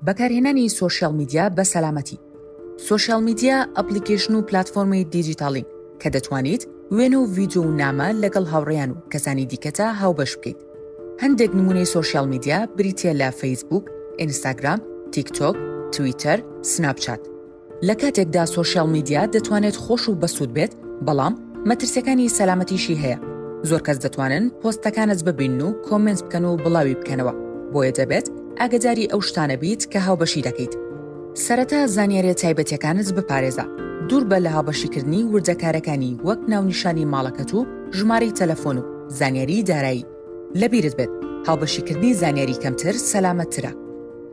بەکارهێنانی سۆشیال میدیا بە سەلامەتی. سۆشیال میدیا ئەپلیکیشن و پلاتفۆرمی دیجیتاڵین کە دەتوانیت وێنە و ڤیدیۆ و نامە لەگەڵ هاوڕێیان و کەسانی دیکەتە هاوبەش بکەیت. هەندێک نمونەی سۆشیال میدیا بریتیە لە فەیسبوک، ئینستاگرام، تیکتۆک، تویتەر، سناپچات. لە کاتێکدا سۆشیال میدیا دەتوانێت خۆش و بەسوود بێت، بەڵام مەترسیەکانی سەلامەتیشی هەیە. زۆر کەس دەتوانن پۆستەکانت ببین و کۆمنت بکەن و بڵاوی بکەنەوە، بۆیە دەبێت ئاگاداری ئەو شتانە بیت کە هاوبەشی دەکەیت. سەرەتا زانیاریە تایبەتیەکانت بپارێزە. دوور بە لە هاوبەشیکردنی وردەکارەکانی وەک ناونیشانی ماڵەکەت و ژمارەی تەلەفۆن و زانیاری دارایی. لەبیرت بێت هاوبەشیکردنی زانیاری کەمتر سەلامەتترە.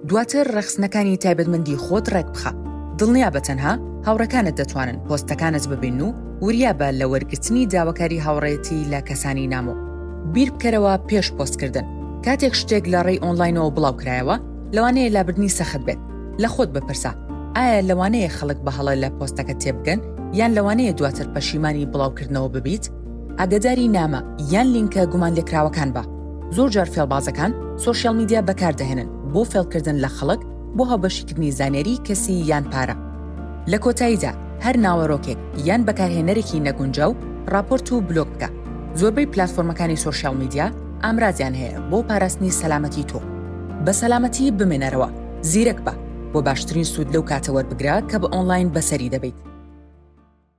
دواتر ڕەخسنەکانی تایبەتمەندی خۆت ڕێک بخە. دڵنیا بە تەنها هاوڕەکانت دەتوانن پۆستەکانت ببین و وریا بە لە وەرگرتنی داواکاری هاوڕێتی لە کەسانی نامۆ. بیر بکەرەوە پێش پۆستکردن. کاتێک شتێک لە ڕێی ئۆنلاینەوە بڵاو کرایەوە، لەوانەیە لابردنی سەخت بێت. لە خۆت بپرسە، ئایا لەوانەیە خەڵک بە هەڵە لە پۆستەکە تێبگەن یان لەوانەیە دواتر پەشیمانی بڵاوکردنەوە ببیت؟ ئاگاداری نامە یان لینکە گومان لێکراوەکان بە. زۆر جار فێڵبازەکان سۆشیال میدیا بەکاردەهێنن بۆ فێڵکردن لە خەڵک بۆ هاوبەشیکردنی زانیاری کەسی یان پارە. لە کۆتاییدا هەر ناوەڕۆکێک یان بەکارهێنەرێکی نەگونجاو راپۆرت و بلۆگ بکە. زۆربەی پلاتفۆرمەکانی سۆشیال میدیا ئامرازیان هەیە بۆ پاراستنی سەلامەتی تۆ. بە سەلامەتی بمێنەرەوە، زیرەک بە بۆ باشترین سوود لەو کاتە وەربگرە کە بە ئۆنلاین بەسەری دەبیت.